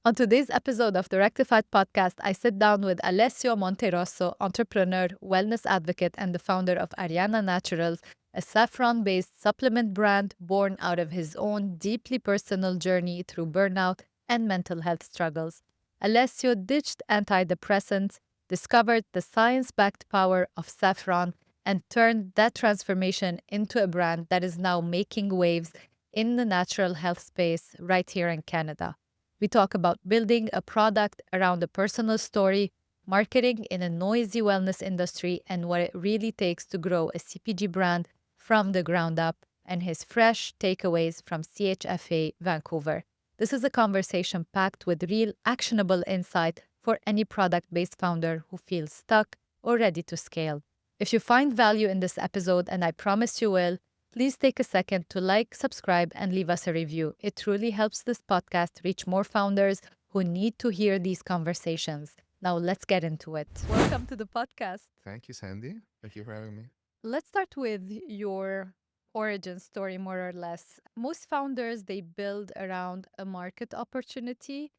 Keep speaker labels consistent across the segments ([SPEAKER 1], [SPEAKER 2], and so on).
[SPEAKER 1] On today's episode of the Rectified podcast, I sit down with Alessio Monterosso, entrepreneur, wellness advocate, and the founder of Ariana Naturals, a saffron based supplement brand born out of his own deeply personal journey through burnout and mental health struggles. Alessio ditched antidepressants, discovered the science backed power of saffron, and turned that transformation into a brand that is now making waves in the natural health space right here in Canada. We talk about building a product around a personal story, marketing in a noisy wellness industry, and what it really takes to grow a CPG brand from the ground up, and his fresh takeaways from CHFA Vancouver. This is a conversation packed with real actionable insight for any product based founder who feels stuck or ready to scale. If you find value in this episode, and I promise you will, please take a second to like, subscribe, and leave us a review. It truly helps this podcast reach more founders who need to hear these conversations. Now, let's get into it. Welcome to the podcast.
[SPEAKER 2] Thank you, Sandy. Thank you for having me.
[SPEAKER 1] Let's start with your origin story, more or less. Most founders, they build around a market opportunity.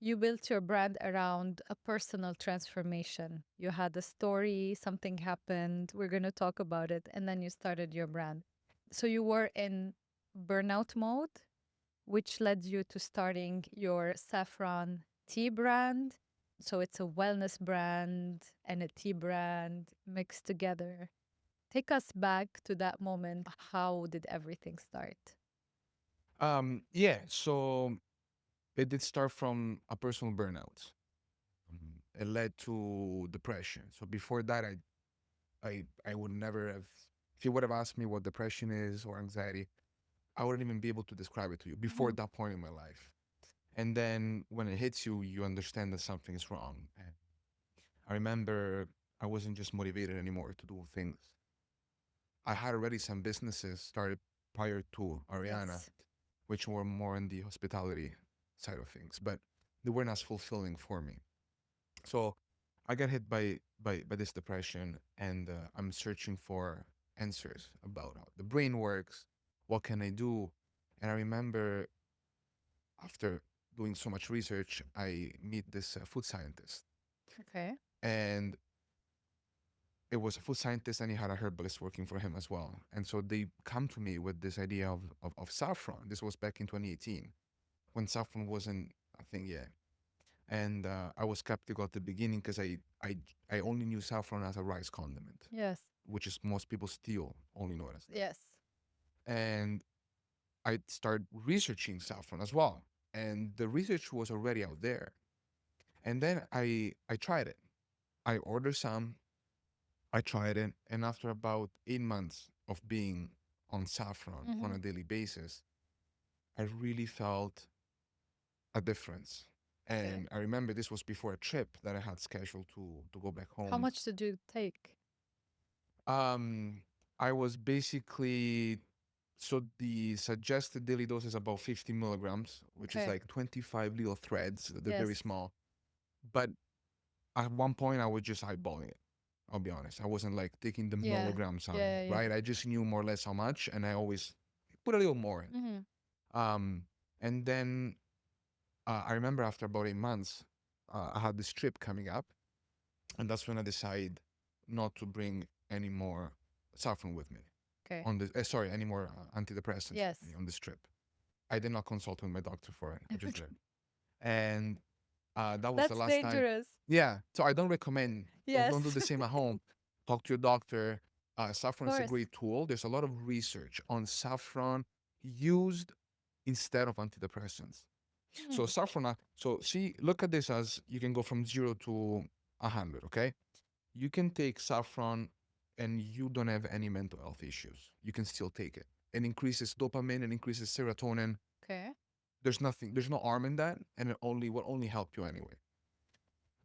[SPEAKER 1] You built your brand around a personal transformation. You had a story, something happened, we're going to talk about it, and then you started your brand. So you were in burnout mode, which led you to starting your Saffron tea brand. So it's a wellness brand and a tea brand mixed together. Take us back to that moment. How did everything start?
[SPEAKER 2] So it did start from a personal burnout. It led to depression. So before that, I would never have. If you would have asked me what depression is or anxiety, I wouldn't even be able to describe it to you before
[SPEAKER 1] Mhm.
[SPEAKER 2] that point in my life. And then when it hits you, you understand that something is wrong. And I remember I wasn't just motivated anymore to do things. I had already some businesses started prior to Ariana,
[SPEAKER 1] Yes.
[SPEAKER 2] which were more in the hospitality side of things, but they weren't as fulfilling for me. So I got hit by this depression, and I'm searching for answers about how the brain works. What can I do? And I remember after doing so much research, I meet this food scientist,
[SPEAKER 1] Okay.
[SPEAKER 2] and it was a food scientist, and he had a herbalist working for him as well. And so they come to me with this idea of saffron. This was back in 2018 when saffron wasn't a thing yet. And I was skeptical at the beginning because I only knew saffron as a rice condiment,
[SPEAKER 1] Yes.
[SPEAKER 2] which is most people still only know it as that.
[SPEAKER 1] Yes.
[SPEAKER 2] And I started researching saffron as well, and the research was already out there. And then I tried it. I ordered some. I tried it, and after about 8 months of being on saffron on
[SPEAKER 1] Hmm.
[SPEAKER 2] a daily basis, I really felt a difference.
[SPEAKER 1] Okay.
[SPEAKER 2] And I remember this was before a trip that I had scheduled to go back
[SPEAKER 1] How
[SPEAKER 2] home.
[SPEAKER 1] much did you take?
[SPEAKER 2] Um, I was basically so the suggested daily dose is about 50 milligrams, which is
[SPEAKER 1] Okay.
[SPEAKER 2] like 25 little threads. They're
[SPEAKER 1] Yes.
[SPEAKER 2] very small. But at one point, I was just eyeballing it. I'll be honest. I wasn't like taking the
[SPEAKER 1] Yeah.
[SPEAKER 2] milligrams on it,
[SPEAKER 1] Yeah. Yeah.
[SPEAKER 2] right? I just knew more or less how much, and I always put a little more in.
[SPEAKER 1] Yeah. Hmm.
[SPEAKER 2] Um, and then I remember after about 8 months, I had this trip coming up, and that's when I decided not to bring any more saffron with me
[SPEAKER 1] Okay.
[SPEAKER 2] on this. Sorry, any more antidepressants with me
[SPEAKER 1] Yes.
[SPEAKER 2] on this trip. I did not consult with my doctor for it. I just
[SPEAKER 1] Okay.
[SPEAKER 2] did, and that was the
[SPEAKER 1] That's
[SPEAKER 2] last time.
[SPEAKER 1] dangerous.
[SPEAKER 2] Yeah, so I don't recommend. Don't do
[SPEAKER 1] Yes.
[SPEAKER 2] the same at home. Talk to your doctor.
[SPEAKER 1] Of
[SPEAKER 2] Saffron is a
[SPEAKER 1] course.
[SPEAKER 2] great tool. There's a lot of research on saffron used instead of antidepressants. So
[SPEAKER 1] Hmm.
[SPEAKER 2] saffron. So see, look at this as you can go from 0 to 100. Okay, you can take saffron, and you don't have any mental health issues. You can still take it. It increases dopamine. It increases serotonin.
[SPEAKER 1] Okay.
[SPEAKER 2] There's nothing. There's no harm in that, and it only will only help you anyway.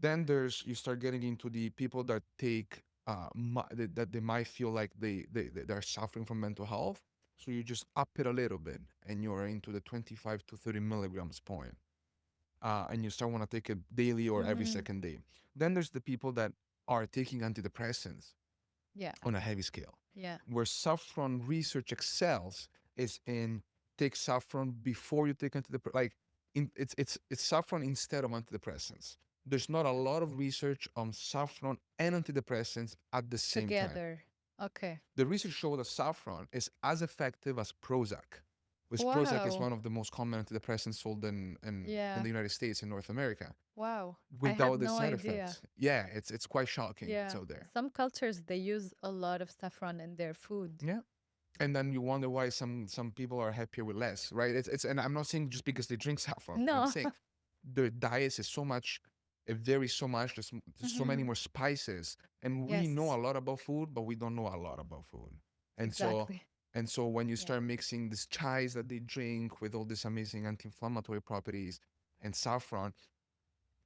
[SPEAKER 2] Then there's you start getting into the people that take that they might feel like they're suffering from mental health. So you just up it a little bit, and you're into the 25 to 30 milligrams point, and you start want to take it daily or every
[SPEAKER 1] Hmm.
[SPEAKER 2] second day. Then there's the people that are taking antidepressants
[SPEAKER 1] Yeah.
[SPEAKER 2] on a heavy scale.
[SPEAKER 1] Yeah.
[SPEAKER 2] Where saffron research excels is in take saffron before you take antidepressant, like it's saffron instead of antidepressants. There's not a lot of research on saffron and antidepressants at the same time.
[SPEAKER 1] Together. Okay.
[SPEAKER 2] The research showed that saffron is as effective as Prozac, which Prozac is
[SPEAKER 1] Wow.
[SPEAKER 2] one of the most common antidepressants sold in
[SPEAKER 1] Yeah.
[SPEAKER 2] the United States and North America
[SPEAKER 1] Wow. I
[SPEAKER 2] without
[SPEAKER 1] had
[SPEAKER 2] the
[SPEAKER 1] no
[SPEAKER 2] side
[SPEAKER 1] idea.
[SPEAKER 2] effects. Yeah, it's quite shocking. It's
[SPEAKER 1] Yeah.
[SPEAKER 2] out there.
[SPEAKER 1] Some cultures they use a lot of saffron in their food.
[SPEAKER 2] Yeah. And then you wonder why some people are happier with less, right? It's and I'm not saying just because they drink saffron. I'm
[SPEAKER 1] No.
[SPEAKER 2] saying their diets is so much, it varies so much. There's so many
[SPEAKER 1] Mhm.
[SPEAKER 2] more spices, and we know a
[SPEAKER 1] Yes.
[SPEAKER 2] lot about food, but we don't know a lot about food. And so
[SPEAKER 1] Exactly.
[SPEAKER 2] and so when you
[SPEAKER 1] Yeah.
[SPEAKER 2] start mixing these chais that they drink with all these amazing anti-inflammatory properties and saffron,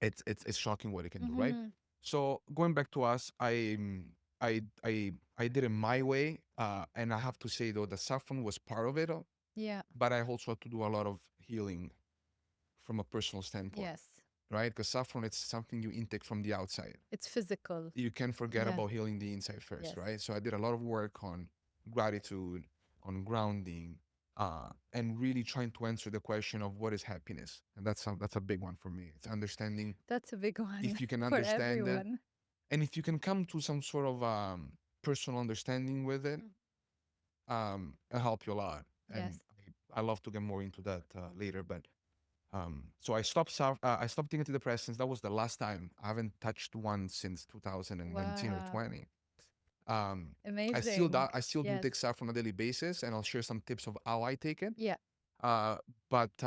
[SPEAKER 2] it's shocking what it can do, right?
[SPEAKER 1] Mhm.
[SPEAKER 2] So going back to us, I did it my way, and I have to say though the saffron was part of it,
[SPEAKER 1] Yeah.
[SPEAKER 2] but I also had to do a lot of healing from a personal standpoint,
[SPEAKER 1] Yes.
[SPEAKER 2] right? Because saffron it's something you intake from the outside.
[SPEAKER 1] It's physical.
[SPEAKER 2] You can't forget
[SPEAKER 1] Yeah.
[SPEAKER 2] about healing the inside first,
[SPEAKER 1] Yes.
[SPEAKER 2] right? So I did a lot of work on gratitude, on grounding, and really trying to answer the question of what is happiness, and that's a big one for me. It's understanding
[SPEAKER 1] That's a big one
[SPEAKER 2] if you can
[SPEAKER 1] for
[SPEAKER 2] understand it,
[SPEAKER 1] everyone.
[SPEAKER 2] and if you can come to some sort of personal understanding with it,
[SPEAKER 1] Mm.
[SPEAKER 2] it'll help you a lot. And
[SPEAKER 1] Yes.
[SPEAKER 2] I love to get more into that later, but so I stopped taking antidepressants. That was the last time. I haven't touched one since 2019 or
[SPEAKER 1] Wow.
[SPEAKER 2] 20.
[SPEAKER 1] Amazing.
[SPEAKER 2] I still do
[SPEAKER 1] Yes.
[SPEAKER 2] take saffron on a daily basis, and I'll share some tips of how I take it.
[SPEAKER 1] Yeah.
[SPEAKER 2] But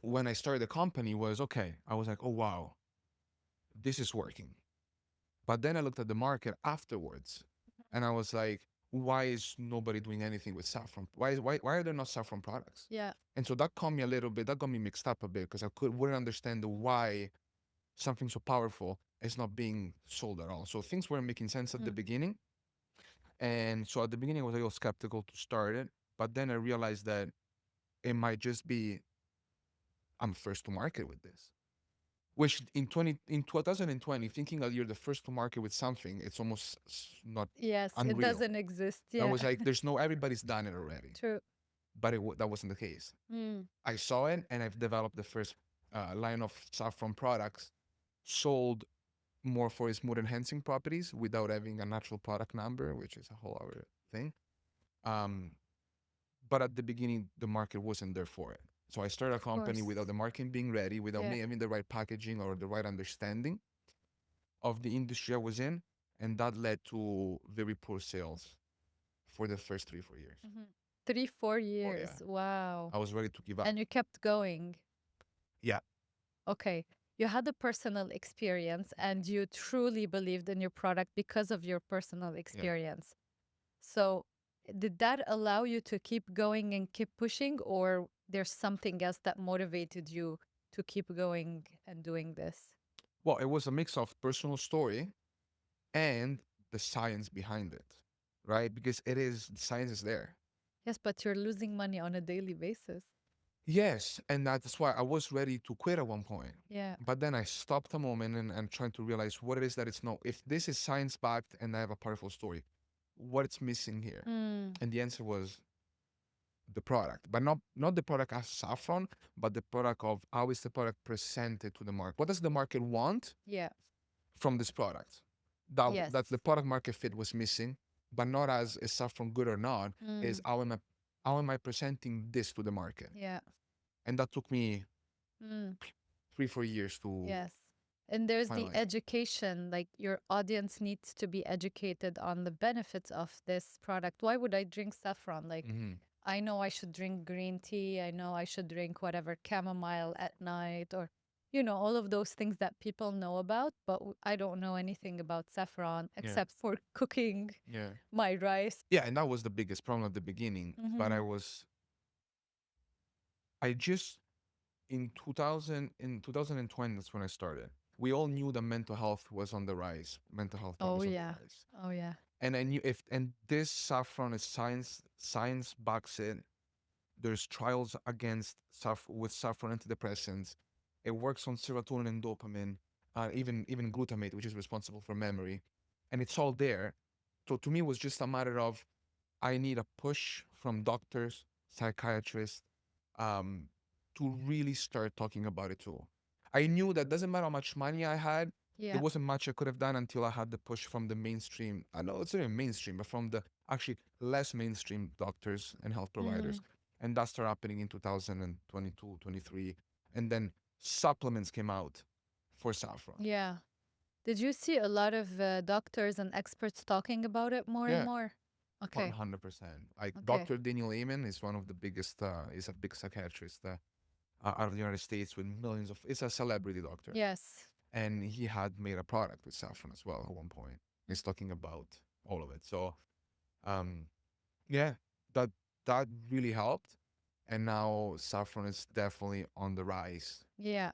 [SPEAKER 2] when I started the company, was okay. I was like, oh wow, this is working. But then I looked at the market afterwards, and I was like, why is nobody doing anything with saffron? Why are there not saffron products?
[SPEAKER 1] Yeah.
[SPEAKER 2] And so that caught me a little bit. That got me mixed up a bit because wouldn't understand why something so powerful is not being sold at all. So things weren't making sense at the
[SPEAKER 1] Mm.
[SPEAKER 2] beginning. And so at the beginning, I was a little skeptical to start it. But then I realized that it might just be I'm first to market with this. Which in 2020, thinking that you're the first to market with something, it's almost not
[SPEAKER 1] Yes. It
[SPEAKER 2] unreal.
[SPEAKER 1] doesn't exist.
[SPEAKER 2] I
[SPEAKER 1] Yeah.
[SPEAKER 2] was like, there's no everybody's done it already,
[SPEAKER 1] True.
[SPEAKER 2] but that wasn't the case.
[SPEAKER 1] Mm.
[SPEAKER 2] I saw it, and I've developed the first line of saffron products sold more for its mood enhancing properties without having a natural product number, which is a whole other thing. Um, but at the beginning, the market wasn't there for it. So I started a
[SPEAKER 1] Of
[SPEAKER 2] company
[SPEAKER 1] course.
[SPEAKER 2] without the market being ready, without
[SPEAKER 1] Yeah.
[SPEAKER 2] me having the right packaging or the right understanding of the industry I was in, and that led to very poor sales for the first 3 4 years.
[SPEAKER 1] Mhm. 3, 4
[SPEAKER 2] Oh yeah,
[SPEAKER 1] years. Wow.
[SPEAKER 2] I was ready to give up.
[SPEAKER 1] And you kept going.
[SPEAKER 2] Yeah,
[SPEAKER 1] Okay. You had a personal experience and you truly believed in your product because of your personal
[SPEAKER 2] yeah.
[SPEAKER 1] experience. So, did that allow you to keep going and keep pushing, or there's something else that motivated you to keep going and doing this?
[SPEAKER 2] Well, it was a mix of personal story and the science behind it, right? Because the science is there.
[SPEAKER 1] Yes, but you're losing money on a daily basis.
[SPEAKER 2] Yes, and that's why I was ready to quit at one point.
[SPEAKER 1] Yeah.
[SPEAKER 2] But then I stopped a moment and trying to realize what it is that it's not. If this is science backed and I have a powerful story, what's missing here?
[SPEAKER 1] Mm,
[SPEAKER 2] And the answer was the product, but not the product as saffron, but the product of how is the product presented to the market. What does the market want
[SPEAKER 1] yeah.
[SPEAKER 2] from this product? That
[SPEAKER 1] Yes.
[SPEAKER 2] the product market fit was missing, but not as is saffron good or not, is
[SPEAKER 1] Mm,
[SPEAKER 2] how am I presenting this to the market?
[SPEAKER 1] yeah.
[SPEAKER 2] And that took me
[SPEAKER 1] Mm,
[SPEAKER 2] 3 4 years to
[SPEAKER 1] yes. And there's the
[SPEAKER 2] finalize.
[SPEAKER 1] education, like your audience needs to be educated on the benefits of this product. Why would I drink saffron? Like,
[SPEAKER 2] Hmm.
[SPEAKER 1] I know I should drink green tea. I know I should drink whatever chamomile at night or, all of those things that people know about. But I don't know anything about saffron
[SPEAKER 2] Yeah,
[SPEAKER 1] except for cooking
[SPEAKER 2] yeah,
[SPEAKER 1] my rice.
[SPEAKER 2] yeah. And that was the biggest problem at the beginning. But
[SPEAKER 1] Hmm.
[SPEAKER 2] I just in 2020, that's when I started. We all knew that mental health was on the rise. Mental health
[SPEAKER 1] Oh,
[SPEAKER 2] problems on the
[SPEAKER 1] yeah.
[SPEAKER 2] rise.
[SPEAKER 1] Oh, yeah.
[SPEAKER 2] And I knew and this saffron is science backs it. There's trials against with saffron antidepressants. It works on serotonin and dopamine, even glutamate, which is responsible for memory, and it's all there. So to me, it was just a matter of I need a push from doctors, psychiatrists, um, to really start talking about it too. I knew that doesn't matter how much money I had, there
[SPEAKER 1] Yeah.
[SPEAKER 2] wasn't much I could have done until I had the push from the mainstream. I know it's not even mainstream, but from the actually less mainstream doctors and health providers. And that started happening in 2022, 23. And then supplements came out for saffron.
[SPEAKER 1] Yeah. Did you see a lot of doctors and experts talking about it more and
[SPEAKER 2] Yeah,
[SPEAKER 1] more? Okay.
[SPEAKER 2] 100%. Like
[SPEAKER 1] Okay.
[SPEAKER 2] Dr. Daniel Amen is one of the biggest, is a big psychiatrist out of the United States with millions of, it's a celebrity doctor.
[SPEAKER 1] Yes.
[SPEAKER 2] And he had made a product with saffron as well at one point. He's talking about all of it. So, um, yeah, that that really helped. And now saffron is definitely on the rise.
[SPEAKER 1] Yeah.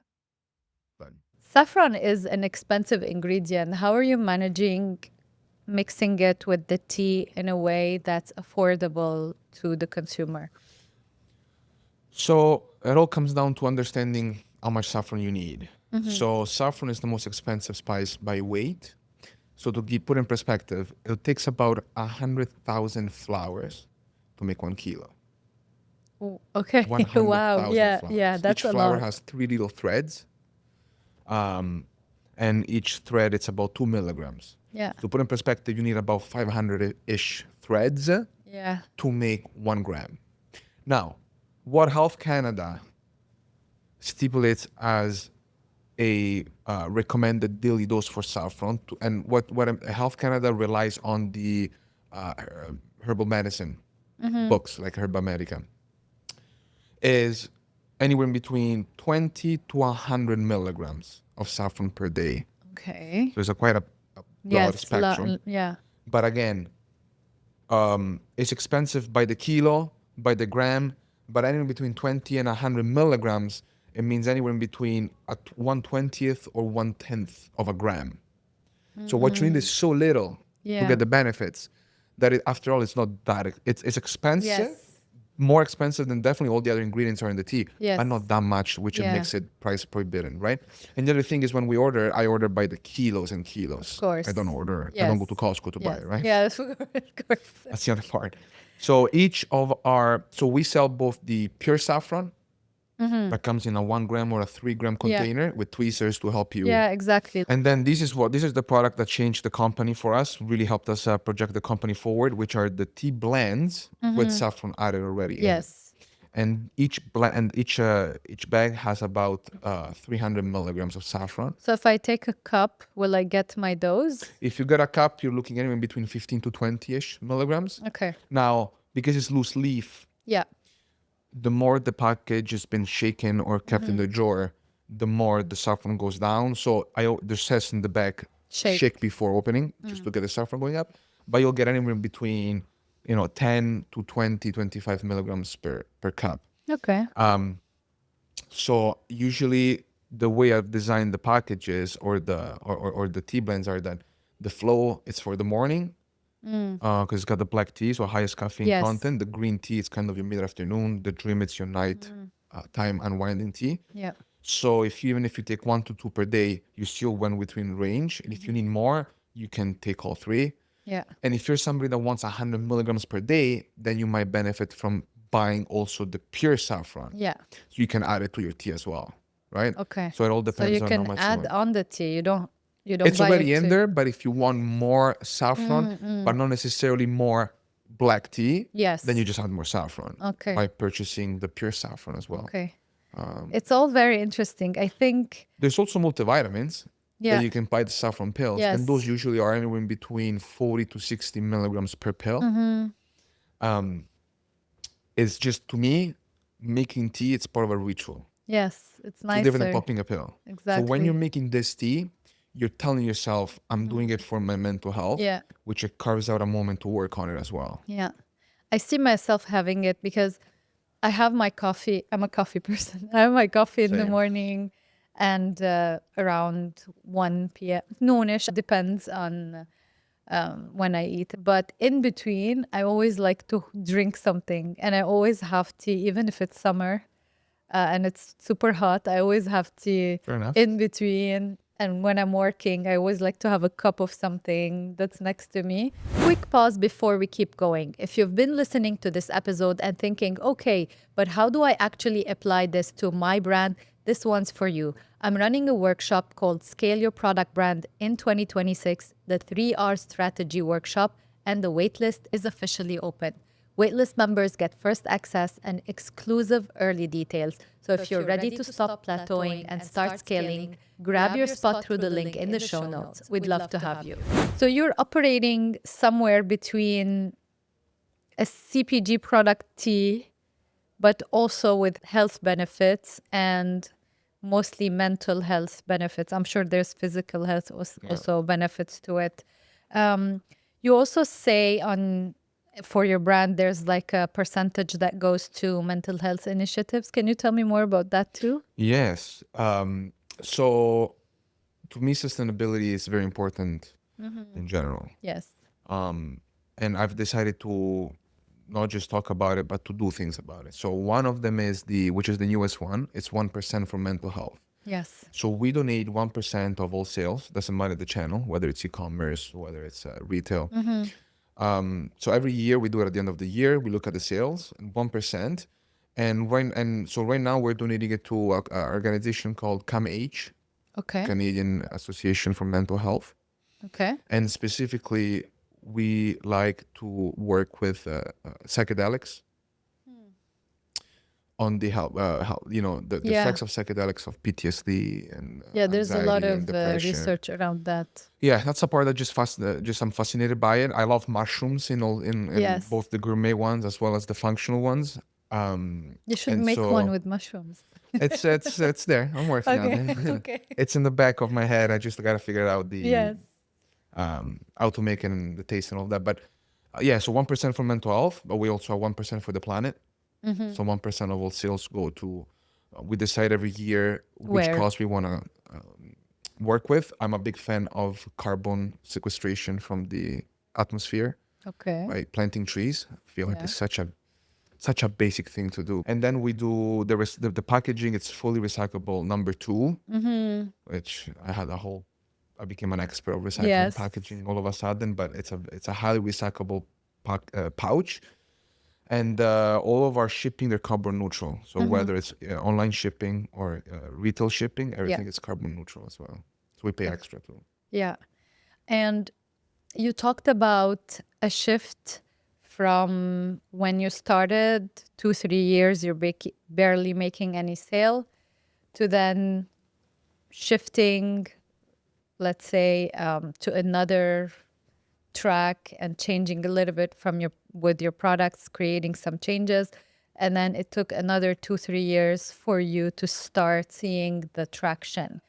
[SPEAKER 2] But
[SPEAKER 1] Saffron is an expensive ingredient. How are you managing mixing it with the tea in a way that's affordable to the consumer?
[SPEAKER 2] so it all comes down to understanding how much saffron you need. So saffron is the most expensive spice by weight. So to put in perspective, it takes about 100,000 flowers to make 1 kilo.
[SPEAKER 1] Okay. Wow.
[SPEAKER 2] 100,000
[SPEAKER 1] Yeah. Yeah.
[SPEAKER 2] flowers. Each
[SPEAKER 1] That's a
[SPEAKER 2] flower
[SPEAKER 1] lot.
[SPEAKER 2] has 3 little threads, and each thread it's about 2 milligrams.
[SPEAKER 1] Yeah.
[SPEAKER 2] To put in perspective, you need about 500-ish threads
[SPEAKER 1] Yeah.
[SPEAKER 2] to make 1 gram. Now, what Health Canada stipulates as a recommended daily dose for saffron, and what Health Canada relies on the herbal medicine books like Herba Medica, is anywhere in between 20 to 100 milligrams of saffron per day.
[SPEAKER 1] Okay.
[SPEAKER 2] So it's a broad
[SPEAKER 1] Yes.
[SPEAKER 2] spectrum.
[SPEAKER 1] Yeah.
[SPEAKER 2] But again, it's expensive by the kilo, by the gram, but anywhere between 20 and 100 milligrams, it means anywhere in between a 1/20th or 1/10th of a gram. So what you need is so little to
[SPEAKER 1] Yeah.
[SPEAKER 2] get the benefits that after all, it's not that, it's expensive,
[SPEAKER 1] Yes.
[SPEAKER 2] more expensive than definitely all the other ingredients are in the tea, but
[SPEAKER 1] Yes.
[SPEAKER 2] not that much, which it
[SPEAKER 1] Yeah.
[SPEAKER 2] makes it price prohibitive, right? And the other thing is when we order, I order by the kilos and kilos.
[SPEAKER 1] Of course.
[SPEAKER 2] I don't go
[SPEAKER 1] Yes.
[SPEAKER 2] to Costco to buy
[SPEAKER 1] Yes.
[SPEAKER 2] it, right?
[SPEAKER 1] Yes. Of course.
[SPEAKER 2] That's the other part. So so we sell both the pure saffron that comes in a 1 gram or a 3 gram
[SPEAKER 1] Yeah.
[SPEAKER 2] container with tweezers to help you.
[SPEAKER 1] Yeah. Exactly.
[SPEAKER 2] And then this is the product that changed the company for us, really helped us project the company forward, which are the tea blends with saffron added already in it.
[SPEAKER 1] Yes.
[SPEAKER 2] And each bag has about 300 milligrams of saffron.
[SPEAKER 1] So if I take a cup, will I get my dose?
[SPEAKER 2] If you get a cup, you're looking anywhere between 15 to 20-ish milligrams.
[SPEAKER 1] Okay.
[SPEAKER 2] Now, because it's loose leaf,
[SPEAKER 1] Yeah.
[SPEAKER 2] the more the package has been shaken or kept in the drawer, the more the saffron goes down. So there says in the back, shake before opening, just to get the saffron going up. But you'll get anywhere between, 10 to 20, 25 milligrams per cup.
[SPEAKER 1] Okay.
[SPEAKER 2] So usually the way I've designed the packages or the tea blends are that the flow is for the morning, because it's got the black tea, so highest caffeine
[SPEAKER 1] Yes.
[SPEAKER 2] content. The green tea is kind of your mid-afternoon. The dream, it's your night time unwinding tea.
[SPEAKER 1] Yeah.
[SPEAKER 2] So even if you take 1 to 2 per day, you still went within range. And if you need more, you can take all 3.
[SPEAKER 1] Yeah.
[SPEAKER 2] And if you're somebody that wants 100 milligrams per day, then you might benefit from buying also the pure saffron.
[SPEAKER 1] Yeah.
[SPEAKER 2] So you can add it to your tea as well, right?
[SPEAKER 1] Okay.
[SPEAKER 2] So it all
[SPEAKER 1] So
[SPEAKER 2] depends
[SPEAKER 1] you
[SPEAKER 2] on how
[SPEAKER 1] can
[SPEAKER 2] much you
[SPEAKER 1] add
[SPEAKER 2] want.
[SPEAKER 1] on the tea. You don't
[SPEAKER 2] It's
[SPEAKER 1] buy
[SPEAKER 2] already
[SPEAKER 1] it
[SPEAKER 2] in
[SPEAKER 1] to.
[SPEAKER 2] there, but if you want more saffron, but not necessarily more black tea,
[SPEAKER 1] Yes.
[SPEAKER 2] then you just add more saffron
[SPEAKER 1] Okay.
[SPEAKER 2] by purchasing the pure saffron as well.
[SPEAKER 1] Okay. It's all very interesting. I think.
[SPEAKER 2] There's also multivitamins
[SPEAKER 1] Yeah.
[SPEAKER 2] that you can buy the saffron pills,
[SPEAKER 1] Yes.
[SPEAKER 2] and those usually are anywhere in between 40 to 60 milligrams per pill. It's just, to me, making tea, it's part of a ritual.
[SPEAKER 1] Yes. It's
[SPEAKER 2] It's
[SPEAKER 1] nicer.
[SPEAKER 2] different than popping a pill.
[SPEAKER 1] Exactly.
[SPEAKER 2] So when you're making this tea, you're telling yourself, I'm doing it for my mental health,
[SPEAKER 1] Yeah.
[SPEAKER 2] which it carves out a moment to work on it as well.
[SPEAKER 1] Yeah. I see myself having it because I have my coffee. I'm a coffee person. I have my coffee in the
[SPEAKER 2] Same.
[SPEAKER 1] morning and around 1 p.m. noonish. Depends on when I eat. But in between, I always like to drink something. And I always have tea, even if it's summer and it's super hot. I always have tea
[SPEAKER 2] Fair enough.
[SPEAKER 1] in between. And when I'm working, I always like to have a cup of something that's next to me. Quick pause before we keep going. If you've been listening to this episode and thinking, okay, but how do I actually apply this to my brand? This one's for you. I'm running a workshop called Scale Your Product Brand in 2026, the 3R Strategy Workshop, and the waitlist is officially open. Waitlist members get first access and exclusive early details. So if you're ready to stop plateauing and start scaling, grab your spot through the link in the show notes. We'd love to have you. So you're operating somewhere between a CPG product tea, but also with health benefits and mostly mental health benefits. I'm sure there's physical health
[SPEAKER 2] Yeah.
[SPEAKER 1] also benefits to it. Um, you also say on for your brand, there's like a percentage that goes to mental health initiatives. Can you tell me more about that too?
[SPEAKER 2] Yes. So to me, sustainability is very important in general.
[SPEAKER 1] Yes.
[SPEAKER 2] Um, and I've decided to not just talk about it, but to do things about it. So one of them is which is the newest one. It's 1% for mental health.
[SPEAKER 1] Yes.
[SPEAKER 2] So we donate 1% of all sales. Doesn't matter the channel, whether it's e-commerce, whether it's retail. So every year we do it at the end of the year. We look at the sales and 1%. So right now we're donating it to an organization called CAMH,
[SPEAKER 1] Okay.
[SPEAKER 2] Canadian Association for Mental Health.
[SPEAKER 1] Okay.
[SPEAKER 2] And specifically, we like to work with psychedelics on the the
[SPEAKER 1] Yeah.
[SPEAKER 2] effects of psychedelics of PTSD and
[SPEAKER 1] Yeah, there's a lot
[SPEAKER 2] anxiety and
[SPEAKER 1] of
[SPEAKER 2] depression.
[SPEAKER 1] research around that.
[SPEAKER 2] Yeah, that's a part that just I'm fascinated by it. I love mushrooms in
[SPEAKER 1] Yes.
[SPEAKER 2] both the gourmet ones as well as the functional ones.
[SPEAKER 1] You should
[SPEAKER 2] And
[SPEAKER 1] make one
[SPEAKER 2] so
[SPEAKER 1] with mushrooms.
[SPEAKER 2] it's there. I'm working on
[SPEAKER 1] Okay.
[SPEAKER 2] it.
[SPEAKER 1] Okay.
[SPEAKER 2] It's in the back of my head. I just gotta figure out the
[SPEAKER 1] Yes.
[SPEAKER 2] how to make it and the taste and all that. But yeah, so 1% for mental health, but we also have 1% for the planet. So 1% of all sales go to. We decide every year which
[SPEAKER 1] Where?
[SPEAKER 2] cause we want to work with. I'm a big fan of carbon sequestration from the atmosphere
[SPEAKER 1] Okay.
[SPEAKER 2] by planting trees. I feel like
[SPEAKER 1] Yeah.
[SPEAKER 2] it's such a basic thing to do. And then we do the packaging. It's fully recyclable. Number two, which I became an expert of recycling
[SPEAKER 1] Yes.
[SPEAKER 2] packaging all of a sudden. But it's a highly recyclable pouch. And all of our shipping, they're carbon neutral. So whether it's online shipping or retail shipping, everything is carbon neutral as well. So we pay extra too.
[SPEAKER 1] Yeah. And you talked about a shift from when you started 2, 3 years, you're barely making any sale, to then shifting, let's say, to another track and changing a little bit from your products, creating some changes. And then it took another 2, 3 years for you to start seeing the traction.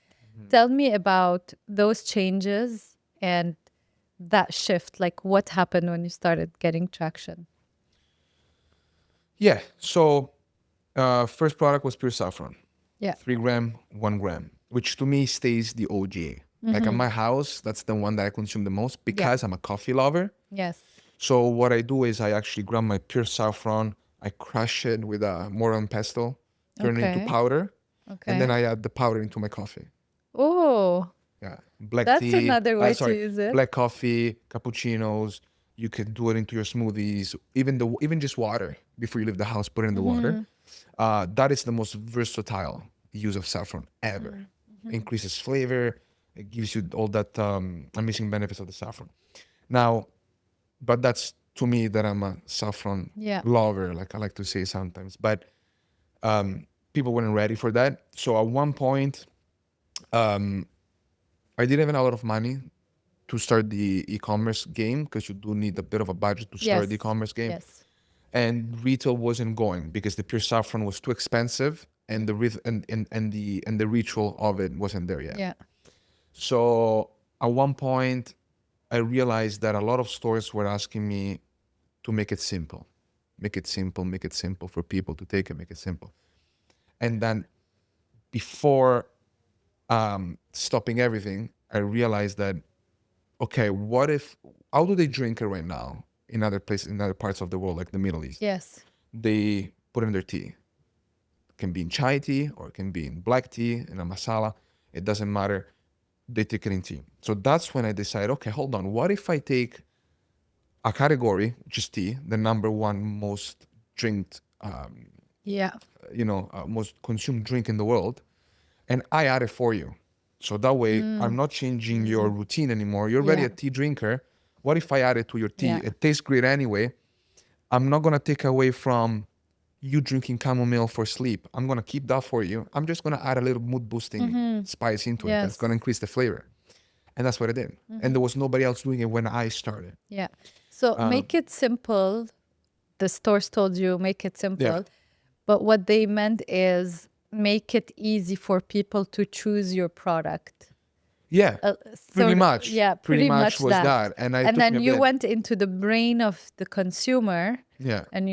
[SPEAKER 1] Tell me about those changes and that shift. Like what happened when you started getting traction?
[SPEAKER 2] Yeah. So first product was pure saffron,
[SPEAKER 1] Yeah.
[SPEAKER 2] 3 gram, 1 gram, which to me stays the OG. Like at my house, that's the one that I consume the most because I'm a coffee lover.
[SPEAKER 1] Yes.
[SPEAKER 2] So what I do is I actually grab my pure saffron, I crush it with a mortar and pestle, turn it into
[SPEAKER 1] Okay.
[SPEAKER 2] powder, and then
[SPEAKER 1] Okay.
[SPEAKER 2] I add the powder into my coffee.
[SPEAKER 1] Oh,
[SPEAKER 2] Yeah, black
[SPEAKER 1] that's
[SPEAKER 2] tea.
[SPEAKER 1] another way to
[SPEAKER 2] Sorry,
[SPEAKER 1] use it.
[SPEAKER 2] black coffee, cappuccinos. You could do it into your smoothies, even just water before you leave the house. Put it in the water. That is the most versatile use of saffron ever. Increases flavor. It gives you all that amazing benefits of the saffron. Now, but that's to me that I'm a saffron
[SPEAKER 1] Yeah.
[SPEAKER 2] lover, like I like to say sometimes. But people weren't ready for that. So at one point, I didn't have a lot of money to start the e-commerce game because you do need a bit of a budget to start
[SPEAKER 1] Yes.
[SPEAKER 2] the e-commerce game.
[SPEAKER 1] Yes.
[SPEAKER 2] And retail wasn't going because the pure saffron was too expensive and the ritual of it wasn't there yet.
[SPEAKER 1] Yeah.
[SPEAKER 2] So at one point, I realized that a lot of stores were asking me to make it simple, make it simple for people to take it, make it simple. And then before stopping everything, I realized that okay, how do they drink it right now in other places, in other parts of the world, like the Middle East?
[SPEAKER 1] Yes.
[SPEAKER 2] They put in their tea. It can be in chai tea or it can be in black tea, in a masala. It doesn't matter. they take green tea. So that's when I decide, okay, hold on. What if I take a category, which is tea, the number one most drinked,
[SPEAKER 1] Yeah.
[SPEAKER 2] most consumed drink in the world, and I add it for you. So that way, I'm not changing your routine anymore. You're already
[SPEAKER 1] Yeah.
[SPEAKER 2] a tea drinker. What if I add it to your tea?
[SPEAKER 1] Yeah.
[SPEAKER 2] It tastes great anyway. I'm not gonna take away from you drinking chamomile for sleep. I'm gonna keep that for you. I'm just gonna add a little mood boosting spice into it that's gonna
[SPEAKER 1] Yes.
[SPEAKER 2] increase the flavor. And that's what I did. And there was nobody else doing it when I started.
[SPEAKER 1] Yeah. So make it simple. The stores told you make it
[SPEAKER 2] Yeah.
[SPEAKER 1] simple, but what they meant is make it easy for people to choose your product.
[SPEAKER 2] Yeah. Pretty
[SPEAKER 1] Sort of,
[SPEAKER 2] much.
[SPEAKER 1] yeah,
[SPEAKER 2] Pretty
[SPEAKER 1] pretty
[SPEAKER 2] much
[SPEAKER 1] much
[SPEAKER 2] was
[SPEAKER 1] that.
[SPEAKER 2] that. And it
[SPEAKER 1] And
[SPEAKER 2] took me
[SPEAKER 1] then
[SPEAKER 2] a
[SPEAKER 1] you
[SPEAKER 2] bit.
[SPEAKER 1] went into the brain of the consumer
[SPEAKER 2] Yeah.
[SPEAKER 1] and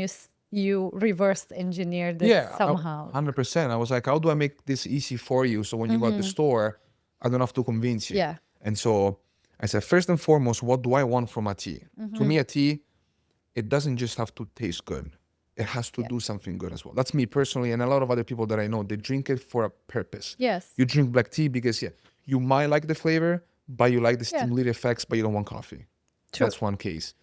[SPEAKER 1] you reversed engineered it
[SPEAKER 2] Yeah.
[SPEAKER 1] somehow.
[SPEAKER 2] 100%. I was like, how do I make this easy for you? So when you go at the store, I don't have to convince you.
[SPEAKER 1] Yeah.
[SPEAKER 2] And so I said, first and foremost, what do I want from a tea? To me, a tea, it doesn't just have to taste good. It has to
[SPEAKER 1] Yeah.
[SPEAKER 2] do something good as well. That's me personally, and a lot of other people that I know. They drink it for a purpose.
[SPEAKER 1] Yes.
[SPEAKER 2] You drink black tea because you might like the flavor, but you like the
[SPEAKER 1] Yeah.
[SPEAKER 2] stimulative effects, but you don't want coffee.
[SPEAKER 1] True.
[SPEAKER 2] That's one case.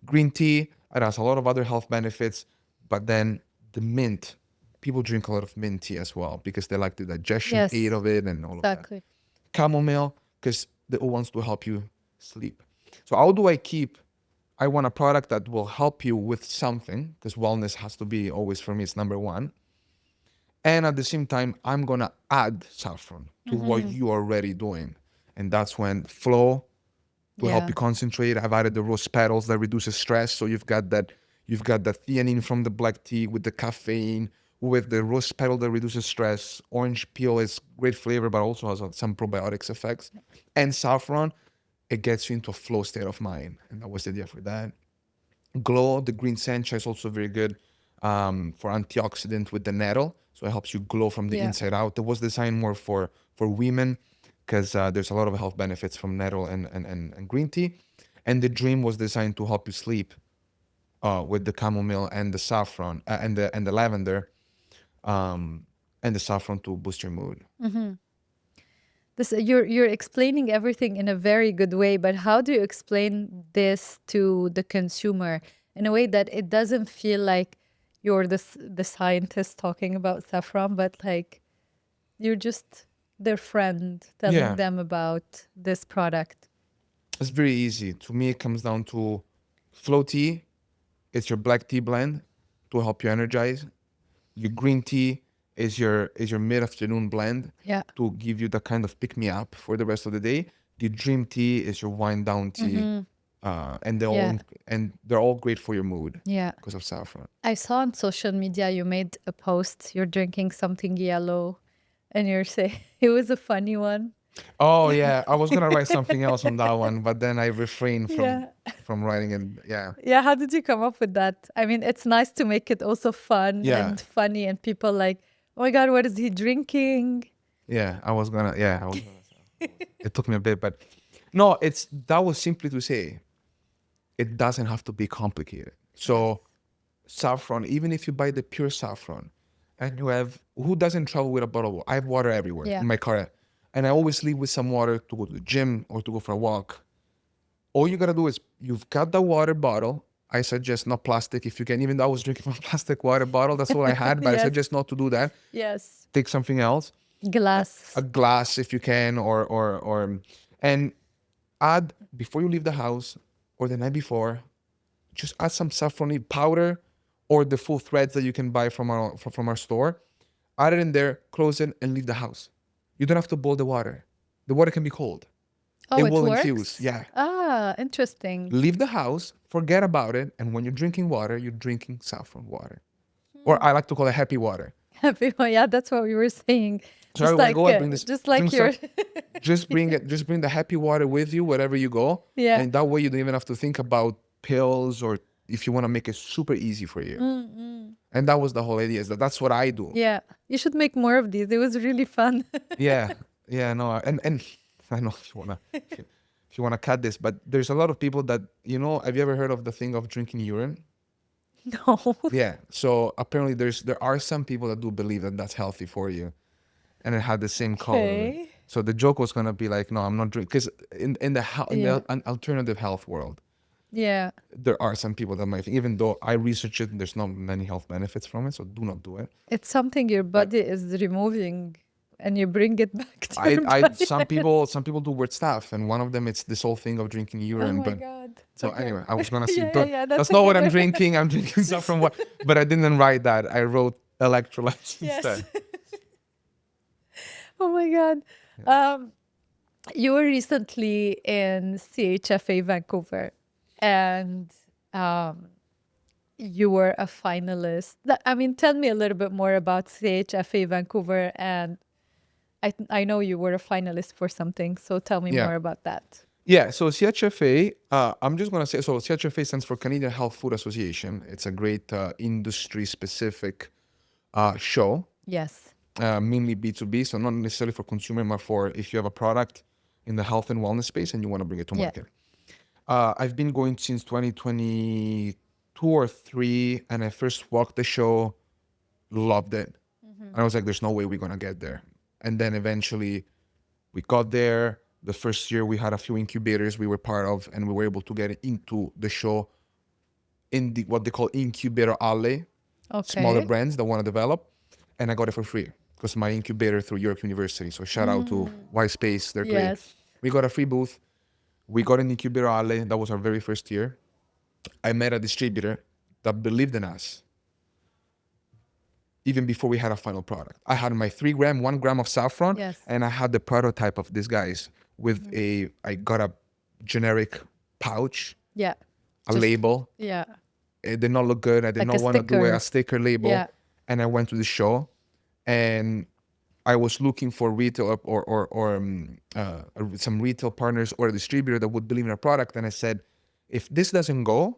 [SPEAKER 2] Green tea, it has a lot of other health benefits, but then the mint, people drink a lot of mint tea as well because they like the digestion
[SPEAKER 1] Yes.
[SPEAKER 2] aid of it and all of that.
[SPEAKER 1] Exactly.
[SPEAKER 2] Chamomile, because it wants to help you sleep. So how do I keep? I want a product that will help you with something, because wellness has to be always, for me, it's number one. And at the same time, I'm gonna add saffron to what you are already doing. And that's when flow to help
[SPEAKER 1] Yeah.
[SPEAKER 2] you concentrate. I've added the rose petals that reduces stress. So you've got the theanine from the black tea with the caffeine, with the rose petal that reduces stress. Orange peel is great flavor, but also has some probiotics effects. And saffron, it gets you into a flow state of mind. And that was the idea for that. Glow, the green sencha is also very good for antioxidant with the nettle. So it helps you glow from the
[SPEAKER 1] Yeah.
[SPEAKER 2] inside out. It was designed more for women because there's a lot of health benefits from nettle and green tea. And the dream was designed to help you sleep with the chamomile and the saffron and the lavender and the saffron to boost your mood.
[SPEAKER 1] This you're explaining everything in a very good way, but how do you explain this to the consumer in a way that it doesn't feel like you're the scientist talking about saffron, but like you're just their friend telling
[SPEAKER 2] Yeah,
[SPEAKER 1] them about this product?
[SPEAKER 2] it's very easy. To me, it comes down to flow tea. It's your black tea blend to help you energize. Your green tea is your mid-afternoon blend
[SPEAKER 1] Yeah.
[SPEAKER 2] to give you the kind of pick me up for the rest of the day. The dream tea is your wind down tea, and
[SPEAKER 1] Yeah.
[SPEAKER 2] they're all great for your mood
[SPEAKER 1] Yeah.
[SPEAKER 2] because of saffron.
[SPEAKER 1] I saw on social media you made a post, you're drinking something yellow, and you're saying it was a funny one.
[SPEAKER 2] Oh yeah, I was gonna write something else on that one, but then I refrained
[SPEAKER 1] Yeah.
[SPEAKER 2] from writing it. Yeah,
[SPEAKER 1] Yeah, how did you come up with that? I mean, it's nice to make it also fun
[SPEAKER 2] yeah,
[SPEAKER 1] and funny, and people like, oh my God, what is he drinking?
[SPEAKER 2] yeah. I was gonna. It took me a bit, but no, that was simply to say it doesn't have to be complicated. So saffron, even if you buy the pure saffron, and you have who doesn't travel with a bottle of water? I have water everywhere
[SPEAKER 1] Yeah.
[SPEAKER 2] in my car, and I always leave with some water to go to the gym or to go for a walk. All you gotta do is you've got the water bottle. I suggest not plastic if you can. Even though I was drinking from a plastic water bottle, that's all I had. But I
[SPEAKER 1] Yes.
[SPEAKER 2] suggest not to do that.
[SPEAKER 1] Yes.
[SPEAKER 2] Take something else,
[SPEAKER 1] Glass.
[SPEAKER 2] a glass if you can, and add before you leave the house or the night before. Just add some saffron powder or the full threads that you can buy from our store. Add it in there, close it, and leave the house. You don't have to boil the water. The water can be cold.
[SPEAKER 1] Oh,
[SPEAKER 2] It
[SPEAKER 1] it
[SPEAKER 2] will infuse.
[SPEAKER 1] works?
[SPEAKER 2] Yeah.
[SPEAKER 1] Ah, interesting.
[SPEAKER 2] Leave the house, forget about it, and when you're drinking water, you're drinking saffron water. Or I like to call it happy water.
[SPEAKER 1] Happy one. Yeah, that's what we were saying.
[SPEAKER 2] So when I go out, bring this,
[SPEAKER 1] Just like
[SPEAKER 2] drink
[SPEAKER 1] your
[SPEAKER 2] some, just bring the happy water with you wherever you go,
[SPEAKER 1] yeah.
[SPEAKER 2] and that way you don't even have to think about pills or if you want to make it super easy for you. And that was the whole idea. Is that's what I do.
[SPEAKER 1] Yeah. You should make more of these. It was really fun.
[SPEAKER 2] Yeah, yeah, no, and I know if you wanna cut this, but there's a lot of people that Have you ever heard of the thing of drinking urine?
[SPEAKER 1] No.
[SPEAKER 2] Yeah. So apparently there are some people that do believe that that's healthy for you, and it had the same color.
[SPEAKER 1] Okay.
[SPEAKER 2] So the joke was gonna be like, no, I'm not drinking, because in
[SPEAKER 1] Yeah.
[SPEAKER 2] the alternative health world,
[SPEAKER 1] Yeah.
[SPEAKER 2] there are some people that might think, even though I researched it, there's not many health benefits from it, so do not do it.
[SPEAKER 1] It's something your
[SPEAKER 2] But
[SPEAKER 1] body is removing and you bring it back to your body.
[SPEAKER 2] some people do weird stuff, and one of them it's this whole thing of drinking
[SPEAKER 1] Oh
[SPEAKER 2] urine.
[SPEAKER 1] my
[SPEAKER 2] But
[SPEAKER 1] God.
[SPEAKER 2] so
[SPEAKER 1] Okay.
[SPEAKER 2] anyway, I was gonna see,
[SPEAKER 1] Yeah, yeah,
[SPEAKER 2] but
[SPEAKER 1] yeah. That's
[SPEAKER 2] that's not
[SPEAKER 1] okay.
[SPEAKER 2] what I'm drinking. I'm drinking stuff from what, but I didn't write that. I wrote electrolytes
[SPEAKER 1] Yes.
[SPEAKER 2] instead.
[SPEAKER 1] Oh my God.
[SPEAKER 2] Yeah.
[SPEAKER 1] Um, you were recently in CHFA Vancouver and um, you were a finalist. I mean, tell me a little bit more about CHFA Vancouver. And I know you were a finalist for something, so tell me
[SPEAKER 2] Yeah.
[SPEAKER 1] more about that.
[SPEAKER 2] Yeah, so CHFA, I'm just gonna say, so CHFA stands for Canadian Health Food Association. It's a great industry-specific show,
[SPEAKER 1] Yes.
[SPEAKER 2] mainly B2B, so not necessarily for consumer, but for if you have a product in the health and wellness space and you want to bring it to
[SPEAKER 1] Yeah.
[SPEAKER 2] market. I've been going since 2022 or three, and I first walked the show, loved it. And I was like, there's no way we're gonna get there. And then eventually we got there. The first year we had a few incubators we were part of, and we were able to get into the show in the what they call incubator alley, smaller
[SPEAKER 1] Okay.
[SPEAKER 2] brands that want to develop. And I got it for free because my incubator through York University. So shout out to Y Space, they're great.
[SPEAKER 1] Yes.
[SPEAKER 2] We got a free booth. We got an incubator alley. That was our very first year. I met a distributor that believed in us even before we had a final product. I had my 3 gram, 1 gram of saffron,
[SPEAKER 1] Yes.
[SPEAKER 2] and I had the prototype of these guys with I got a generic pouch,
[SPEAKER 1] Yeah.
[SPEAKER 2] a
[SPEAKER 1] Just,
[SPEAKER 2] label.
[SPEAKER 1] yeah.
[SPEAKER 2] It did not look good. I did
[SPEAKER 1] Like a
[SPEAKER 2] not want to do it, a
[SPEAKER 1] sticker.
[SPEAKER 2] sticker label.
[SPEAKER 1] Yeah.
[SPEAKER 2] And I went to the show, and I was looking for retail some retail partners or a distributor that would believe in our product. And I said, if this doesn't go,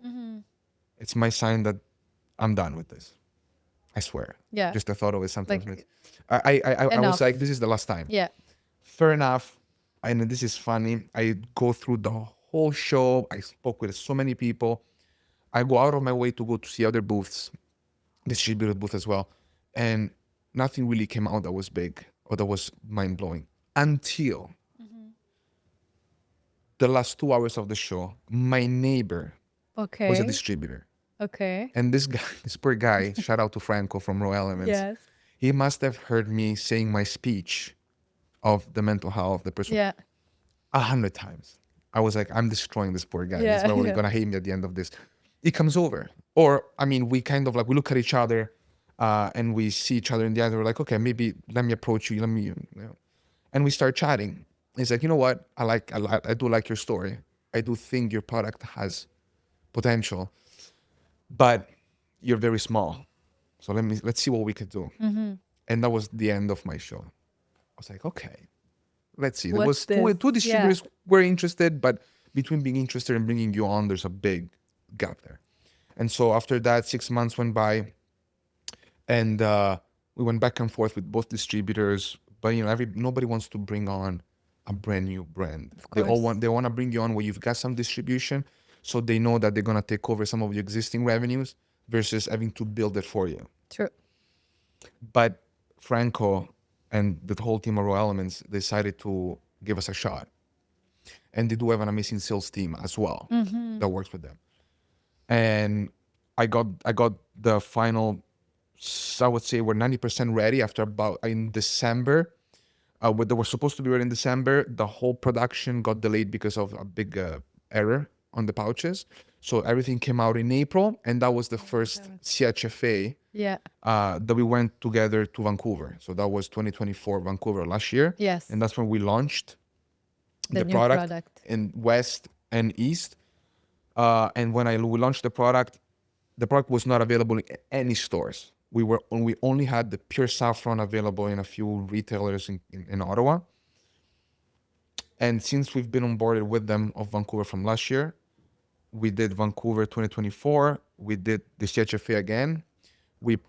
[SPEAKER 2] it's my sign that I'm done with this. I swear.
[SPEAKER 1] Yeah.
[SPEAKER 2] Just the thought of it sometimes makes.
[SPEAKER 1] Like
[SPEAKER 2] I was like,
[SPEAKER 1] enough.
[SPEAKER 2] this is the last time.
[SPEAKER 1] Yeah.
[SPEAKER 2] Fair enough. And this is funny. I go through the whole show. I spoke with so many people. I go out of my way to go to see other booths, distributor booth as well, and nothing really came out that was big or that was mind blowing until the last 2 hours of the show. My neighbor was a
[SPEAKER 1] Okay.
[SPEAKER 2] distributor,
[SPEAKER 1] Okay.
[SPEAKER 2] and this guy, this poor guy, shout out to Franco from Raw Elements.
[SPEAKER 1] Yes.
[SPEAKER 2] He must have heard me saying my speech of the mental health, the person,
[SPEAKER 1] Yeah.
[SPEAKER 2] 100 times. I was like, I'm destroying this poor guy. He's
[SPEAKER 1] Yeah.
[SPEAKER 2] probably
[SPEAKER 1] Yeah.
[SPEAKER 2] gonna hate me at the end of this. He comes over, or I mean, we kind of like we look at each other, and we see each other in the eyes. We're like, okay, maybe let me approach you. Let me, and we start chatting. He's like, you know what? I do like your story. I do think your product has potential, but you're very small. So let's see what we could do. And that was the end of my show. I was like, okay, let's see. There
[SPEAKER 1] What's
[SPEAKER 2] was
[SPEAKER 1] this?
[SPEAKER 2] two
[SPEAKER 1] Yeah.
[SPEAKER 2] distributors were interested, but between being interested and bringing you on, there's a big gap there. And so after that, 6 months went by, and we went back and forth with both distributors. But nobody wants to bring on a brand new brand.
[SPEAKER 1] Of
[SPEAKER 2] They all
[SPEAKER 1] course.
[SPEAKER 2] want to bring you on where you've got some distribution, so they know that they're gonna take over some of your existing revenues versus having to build it for you.
[SPEAKER 1] True.
[SPEAKER 2] But Franco and the whole team of Raw Elements decided to give us a shot. And they do have an amazing sales team as well that works with them. And I got the final, I would say we're 90% ready after about in December. They were supposed to be ready in December. The whole production got delayed because of a big error on the pouches. So everything came out in April, and that was the first
[SPEAKER 1] God.
[SPEAKER 2] CHFA
[SPEAKER 1] Yeah.
[SPEAKER 2] that we went together to Vancouver. So that was 2024 Vancouver last year.
[SPEAKER 1] Yes.
[SPEAKER 2] And that's when we launched
[SPEAKER 1] The
[SPEAKER 2] the
[SPEAKER 1] new
[SPEAKER 2] product
[SPEAKER 1] product.
[SPEAKER 2] in West and East. And when we launched the product was not available in any stores. We only had the pure saffron available in a few retailers in Ottawa. And since we've been onboarded with them of Vancouver from last year, we did Vancouver 2024. We did the CHFA again.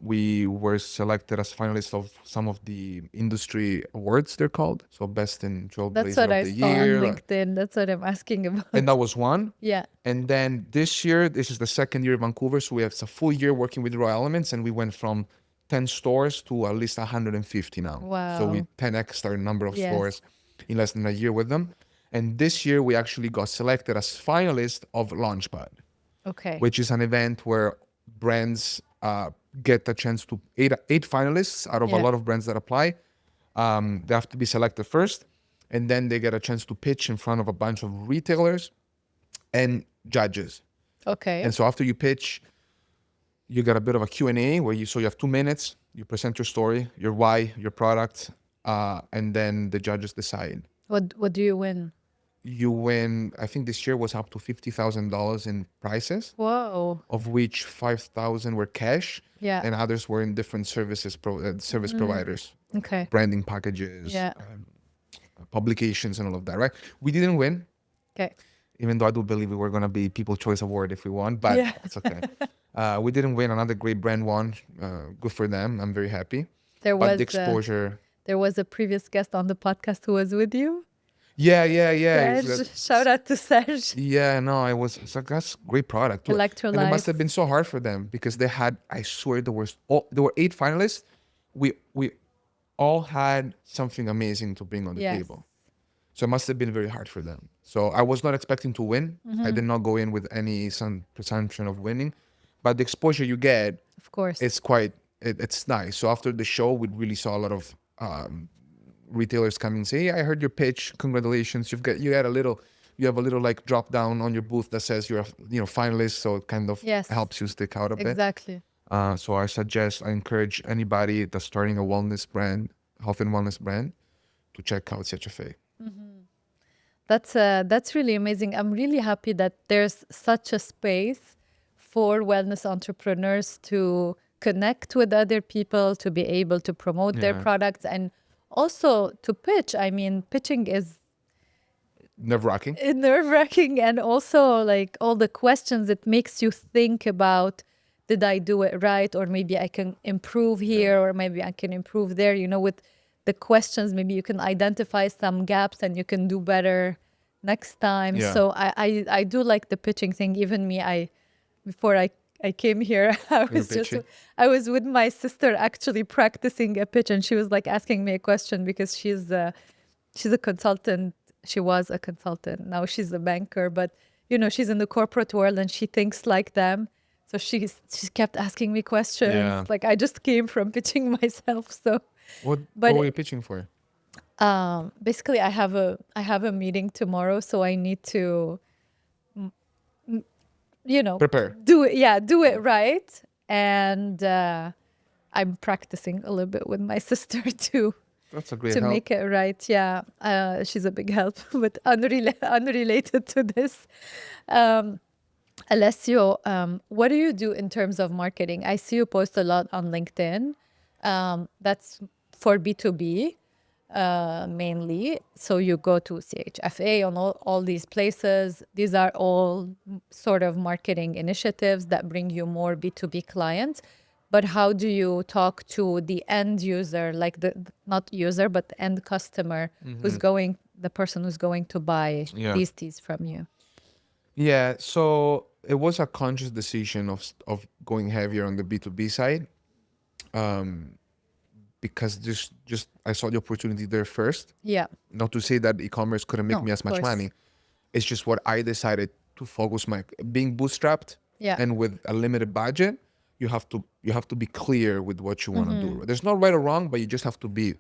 [SPEAKER 2] We were selected as finalists of some of the industry awards, they're called. So best in
[SPEAKER 1] That's
[SPEAKER 2] trailblazer
[SPEAKER 1] what
[SPEAKER 2] of
[SPEAKER 1] I
[SPEAKER 2] the
[SPEAKER 1] saw on
[SPEAKER 2] year.
[SPEAKER 1] LinkedIn. That's what I'm asking
[SPEAKER 2] And
[SPEAKER 1] about.
[SPEAKER 2] that was one.
[SPEAKER 1] Yeah.
[SPEAKER 2] And then this year, this is the second year in Vancouver. So we have a full year working with Raw Elements, and we went from 10 stores to at least 150 now. So we
[SPEAKER 1] Wow.
[SPEAKER 2] 10x our number of
[SPEAKER 1] Yes.
[SPEAKER 2] stores. in less than a year with them. And this year we actually got selected as finalists of Launchpad,
[SPEAKER 1] Okay.
[SPEAKER 2] which is an event where brands get a chance to eight finalists out of a
[SPEAKER 1] Yeah.
[SPEAKER 2] lot of brands that apply. They have to be selected first, and then they get a chance to pitch in front of a bunch of retailers and judges.
[SPEAKER 1] Okay.
[SPEAKER 2] And so after you pitch, you get a bit of a Q&A where you have 2 minutes, you present your story, your why, your product, and then the judges decide.
[SPEAKER 1] What do you win?
[SPEAKER 2] You win, I think this year was up to $50,000 in prizes,
[SPEAKER 1] Whoa.
[SPEAKER 2] of which 5,000 were cash
[SPEAKER 1] Yeah.
[SPEAKER 2] and others were in different service providers,
[SPEAKER 1] Okay.
[SPEAKER 2] branding packages,
[SPEAKER 1] Yeah.
[SPEAKER 2] publications and all of that, right? We didn't win,
[SPEAKER 1] Okay.
[SPEAKER 2] even though I do believe we were going to be People's Choice Award if we won, but
[SPEAKER 1] Yeah.
[SPEAKER 2] it's okay. We didn't win. Another great brand won. Good for them. I'm very happy.
[SPEAKER 1] There
[SPEAKER 2] But
[SPEAKER 1] was
[SPEAKER 2] the exposure...
[SPEAKER 1] there was a previous guest on the podcast who was with you.
[SPEAKER 2] Yeah. It's
[SPEAKER 1] Serge. Shout out to Serge.
[SPEAKER 2] Yeah, no, I was... It's like, that's great product too. And it must
[SPEAKER 1] Electrolytes.
[SPEAKER 2] have been so hard for them because they had... I swear there were 8 finalists. We all had something amazing to bring on the
[SPEAKER 1] Yes.
[SPEAKER 2] table. So it must have been very hard for them. So I was not expecting to win. I did not go in with some presumption of winning. But the exposure you get,
[SPEAKER 1] Of course.
[SPEAKER 2] it's nice. So after the show, we really saw a lot of retailers coming and say, "Hey, I heard your pitch. Congratulations! You have a little like drop down on your booth that says you're finalist." So it kind of
[SPEAKER 1] Yes.
[SPEAKER 2] helps you stick out a bit.
[SPEAKER 1] Exactly.
[SPEAKER 2] So I encourage anybody that's starting a wellness brand, health and wellness brand, to check out CHFA.
[SPEAKER 1] That's really amazing. I'm really happy that there's such a space for wellness entrepreneurs to connect with other people, to be able to promote their
[SPEAKER 2] Yeah.
[SPEAKER 1] products, and also to pitch. I mean, pitching is
[SPEAKER 2] Nerve-wracking.
[SPEAKER 1] nerve-wracking, and also like all the questions, it makes you think about, did I do it right, or maybe I can improve here, or maybe I can improve there. With the questions, maybe you can identify some gaps and you can do better next time.
[SPEAKER 2] Yeah.
[SPEAKER 1] So I do like the pitching thing. Even me, before I came here,
[SPEAKER 2] pitching?
[SPEAKER 1] I was with my sister actually practicing a pitch, and she was like asking me a question because she's a consultant. She was a consultant. Now she's a banker, but she's in the corporate world and she thinks like them. So she kept asking me questions.
[SPEAKER 2] Yeah.
[SPEAKER 1] Like I just came from pitching myself. So
[SPEAKER 2] What
[SPEAKER 1] But-
[SPEAKER 2] were you pitching for?
[SPEAKER 1] basically, I have a meeting tomorrow, so I need to,
[SPEAKER 2] Prepare.
[SPEAKER 1] do it right. And I'm practicing a little bit with my sister too.
[SPEAKER 2] That's a great
[SPEAKER 1] To
[SPEAKER 2] help.
[SPEAKER 1] make it right. Yeah, she's a big help, but unrelated to this. Alessio, what do you do in terms of marketing? I see you post a lot on LinkedIn. That's for B2B mainly. So you go to CHFA on all these places. These are all sort of marketing initiatives that bring you more B2B clients. But how do you talk to the end user, like not user, but the end customer the person who's going to buy
[SPEAKER 2] Yeah.
[SPEAKER 1] these teas from you?
[SPEAKER 2] Yeah, so it was a conscious decision of going heavier on the B2B side, because just I saw the opportunity there first.
[SPEAKER 1] Yeah.
[SPEAKER 2] Not to say that e-commerce couldn't make
[SPEAKER 1] No,
[SPEAKER 2] me as
[SPEAKER 1] of
[SPEAKER 2] much
[SPEAKER 1] course.
[SPEAKER 2] money. It's just what I decided to focus my being bootstrapped.
[SPEAKER 1] Yeah.
[SPEAKER 2] And with a limited budget, you have to be clear with what you want to
[SPEAKER 1] Mm-hmm.
[SPEAKER 2] do. There's no right or wrong, but you just have to be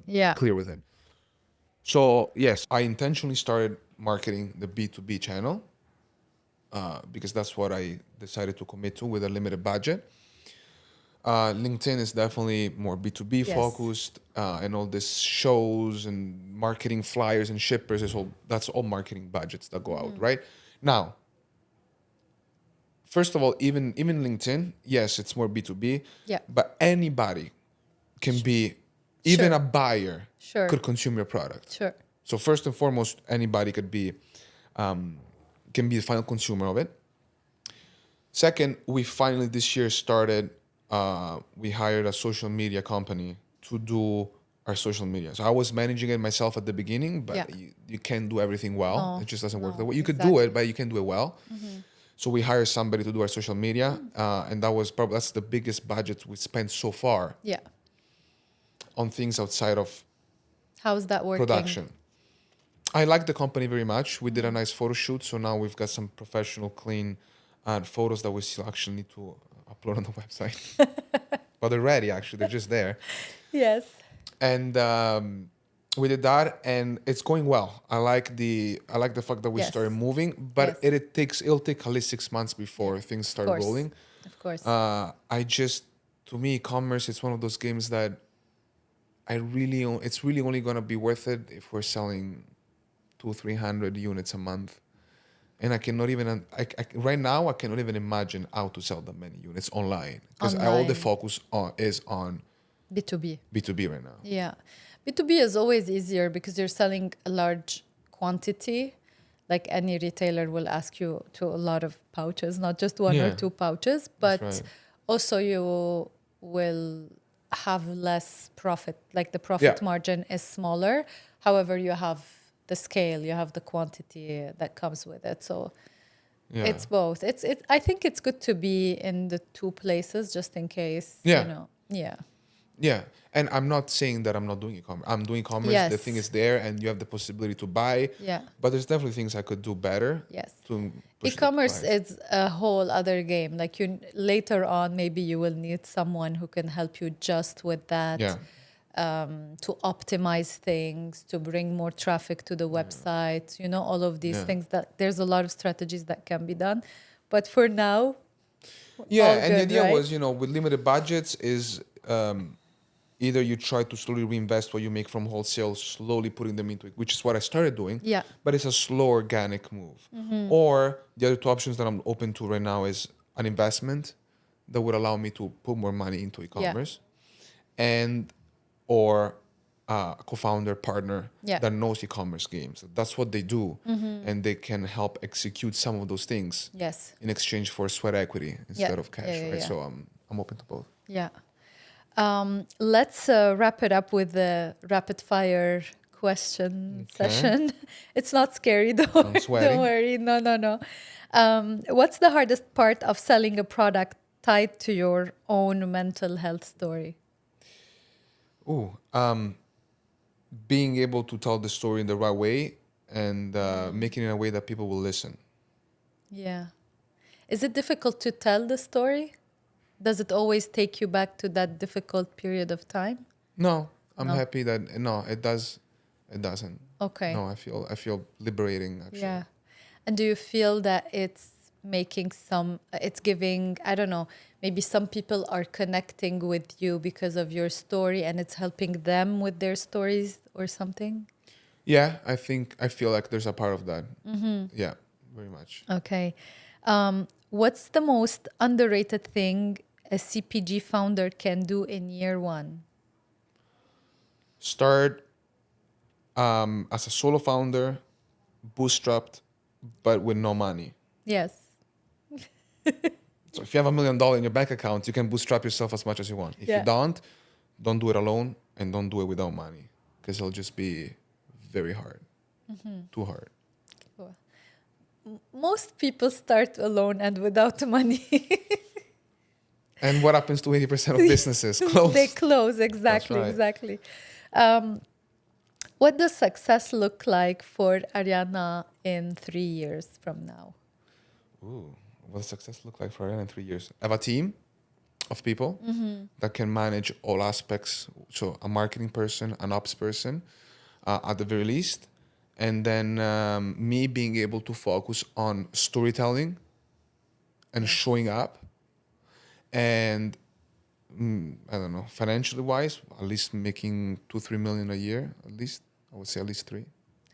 [SPEAKER 1] Yeah.
[SPEAKER 2] clear with it. So yes, I intentionally started marketing the B2B channel because that's what I decided to commit to with a limited budget. LinkedIn is definitely more B2B
[SPEAKER 1] Yes.
[SPEAKER 2] focused, and all this shows and marketing flyers and shippers that's all marketing budgets that go out, right? Now, first of all, even LinkedIn, yes, it's more B2B,
[SPEAKER 1] Yeah.
[SPEAKER 2] but anybody can be, even
[SPEAKER 1] Sure.
[SPEAKER 2] a buyer
[SPEAKER 1] Sure.
[SPEAKER 2] could consume your product.
[SPEAKER 1] Sure.
[SPEAKER 2] So first and foremost, anybody can be the final consumer of it. Second, we finally this year started. We hired a social media company to do our social media. So I was managing it myself at the beginning, but
[SPEAKER 1] Yeah.
[SPEAKER 2] you can't do everything well.
[SPEAKER 1] No,
[SPEAKER 2] It just doesn't work
[SPEAKER 1] no,
[SPEAKER 2] that way. You could do
[SPEAKER 1] exactly.
[SPEAKER 2] it, but you can't do it well. So we hired somebody to do our social media, and that's the biggest budget we spent so far
[SPEAKER 1] Yeah.
[SPEAKER 2] on things outside of
[SPEAKER 1] How's that working?
[SPEAKER 2] production. I like the company very much. We did a nice photo shoot, so now we've got some professional, clean photos that we still actually need to upload on the website. But they're ready, actually. They're just there.
[SPEAKER 1] Yes.
[SPEAKER 2] And we did that, and it's going well. I like the fact that we
[SPEAKER 1] Yes.
[SPEAKER 2] started moving, but
[SPEAKER 1] Yes.
[SPEAKER 2] it'll take at least 6 months before things
[SPEAKER 1] Of
[SPEAKER 2] start
[SPEAKER 1] course.
[SPEAKER 2] rolling.
[SPEAKER 1] Of course.
[SPEAKER 2] To me, e-commerce, it's one of those games that it's really only gonna be worth it if we're selling 200-300 units a month. And I cannot even, right now, I cannot even imagine how to sell that many units online because all the
[SPEAKER 1] Online.
[SPEAKER 2] focus is on
[SPEAKER 1] B2B.
[SPEAKER 2] B2B right now.
[SPEAKER 1] Yeah. B2B is always easier because you're selling a large quantity. Like any retailer will ask you to a lot of pouches, not just one or
[SPEAKER 2] Yeah,
[SPEAKER 1] two pouches,
[SPEAKER 2] that's
[SPEAKER 1] but
[SPEAKER 2] right.
[SPEAKER 1] also you will have less profit. Like the
[SPEAKER 2] Yeah,
[SPEAKER 1] profit margin is smaller. However, you have the scale, you have the quantity that comes with it. So
[SPEAKER 2] yeah,
[SPEAKER 1] it's both. I think it's good to be in the two places just in case,
[SPEAKER 2] yeah,
[SPEAKER 1] Yeah.
[SPEAKER 2] yeah. And I'm not saying that I'm not doing e-commerce. I'm doing e-commerce. The thing
[SPEAKER 1] Yes.
[SPEAKER 2] is there, and you have the possibility to buy.
[SPEAKER 1] Yeah.
[SPEAKER 2] But there's definitely things I could do better
[SPEAKER 1] Yes.
[SPEAKER 2] to push it
[SPEAKER 1] E-commerce
[SPEAKER 2] live.
[SPEAKER 1] is a whole other game. Like you later on, maybe you will need someone who can help you just with that,
[SPEAKER 2] Yeah,
[SPEAKER 1] to optimize things, to bring more traffic to the website. All of these
[SPEAKER 2] yeah.
[SPEAKER 1] things that there's a lot of strategies that can be done. But for now, all
[SPEAKER 2] Yeah, and the
[SPEAKER 1] good,
[SPEAKER 2] idea
[SPEAKER 1] right?
[SPEAKER 2] was, with limited budgets is either you try to slowly reinvest what you make from wholesale, slowly putting them into it, which is what I started doing,
[SPEAKER 1] Yeah.
[SPEAKER 2] but it's a slow organic move. Or the other two options that I'm open to right now is an investment that would allow me to put more money into
[SPEAKER 1] Yeah.
[SPEAKER 2] e-commerce, and or a co-founder partner
[SPEAKER 1] Yeah.
[SPEAKER 2] that knows e-commerce games. That's what they do, and they can help execute some of those things
[SPEAKER 1] Yes.
[SPEAKER 2] in exchange for sweat equity
[SPEAKER 1] Yeah.
[SPEAKER 2] instead of
[SPEAKER 1] Yeah.
[SPEAKER 2] cash,
[SPEAKER 1] Yeah.
[SPEAKER 2] right?
[SPEAKER 1] Yeah.
[SPEAKER 2] So I'm open to both.
[SPEAKER 1] Yeah. Let's wrap it up with the rapid fire question
[SPEAKER 2] Okay,
[SPEAKER 1] session. It's not scary, don't,
[SPEAKER 2] I'm
[SPEAKER 1] don't
[SPEAKER 2] sweating.
[SPEAKER 1] worry. No, no, no. What's the hardest part of selling a product tied to your own mental health story?
[SPEAKER 2] Ooh, being able to tell the story in the right way and making it in a way that people will listen.
[SPEAKER 1] Yeah. Is it difficult to tell the story? Does it always take you back to that difficult period of time?
[SPEAKER 2] No, I'm
[SPEAKER 1] No.
[SPEAKER 2] happy that no, it does. It doesn't.
[SPEAKER 1] Okay.
[SPEAKER 2] No, I feel liberating actually.
[SPEAKER 1] Yeah. And do you feel that it's giving, I don't know, maybe some people are connecting with you because of your story and it's helping them with their stories or something?
[SPEAKER 2] Yeah, I feel like there's a part of that. Yeah, very much.
[SPEAKER 1] Okay. What's the most underrated thing a CPG founder can do in year one?
[SPEAKER 2] Start as a solo founder, bootstrapped, but with no money.
[SPEAKER 1] Yes.
[SPEAKER 2] So if you have $1 million in your bank account, you can bootstrap yourself as much as you want. If you
[SPEAKER 1] Yeah.
[SPEAKER 2] don't do it alone and don't do it without money, because it'll just be very hard, too hard.
[SPEAKER 1] Cool. Most people start alone and without money.
[SPEAKER 2] And what happens to 80% of businesses?
[SPEAKER 1] They
[SPEAKER 2] Close.
[SPEAKER 1] close,
[SPEAKER 2] That's
[SPEAKER 1] exactly,
[SPEAKER 2] right.
[SPEAKER 1] exactly. Um, what does success look like for Ariana in 3 years from now?
[SPEAKER 2] Ooh, what does success look like for Ariana in 3 years? I have a team of people that can manage all aspects. So a marketing person, an ops person, at the very least, and then me being able to focus on storytelling and
[SPEAKER 1] Yes.
[SPEAKER 2] showing up, and I don't know, financially wise, at least making 2-3 million a year, at least. I would say at least three.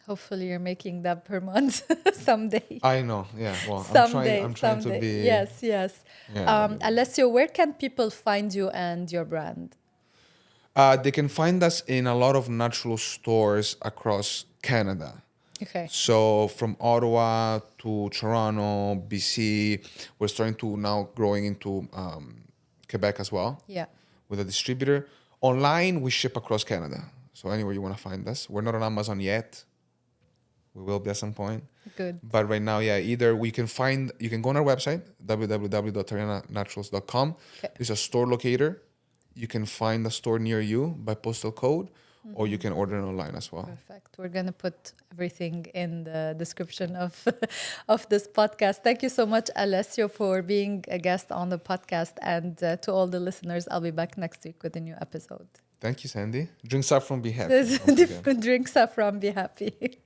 [SPEAKER 1] Hopefully, you're making that per month someday.
[SPEAKER 2] I know, yeah. Well, I'm trying.
[SPEAKER 1] Someday,
[SPEAKER 2] I'm trying to
[SPEAKER 1] someday.
[SPEAKER 2] be.
[SPEAKER 1] Yes, yes.
[SPEAKER 2] Yeah, that'd be amazing.
[SPEAKER 1] Alessio, where can people find you and your brand?
[SPEAKER 2] They can find us in a lot of natural stores across Canada.
[SPEAKER 1] Okay.
[SPEAKER 2] So from Ottawa to Toronto, BC, we're starting to now growing into Quebec as well
[SPEAKER 1] Yeah.
[SPEAKER 2] with a distributor. Online, we ship across Canada. So anywhere you want to find us. We're not on Amazon yet. We will be at some point.
[SPEAKER 1] Good.
[SPEAKER 2] But right now, yeah, either you can go on our website, www.arianaturals.com.
[SPEAKER 1] Okay.
[SPEAKER 2] There's a store locator. You can find a store near you by postal code, or you can order it online as well.
[SPEAKER 1] Perfect. We're going to put everything in the description of of this podcast. Thank you so much, Alessio, for being a guest on the podcast. And to all the listeners, I'll be back next week with a new episode.
[SPEAKER 2] Thank you, Sandy. Drink saffron, be happy. Once again.
[SPEAKER 1] Different drink, Saffron, be happy.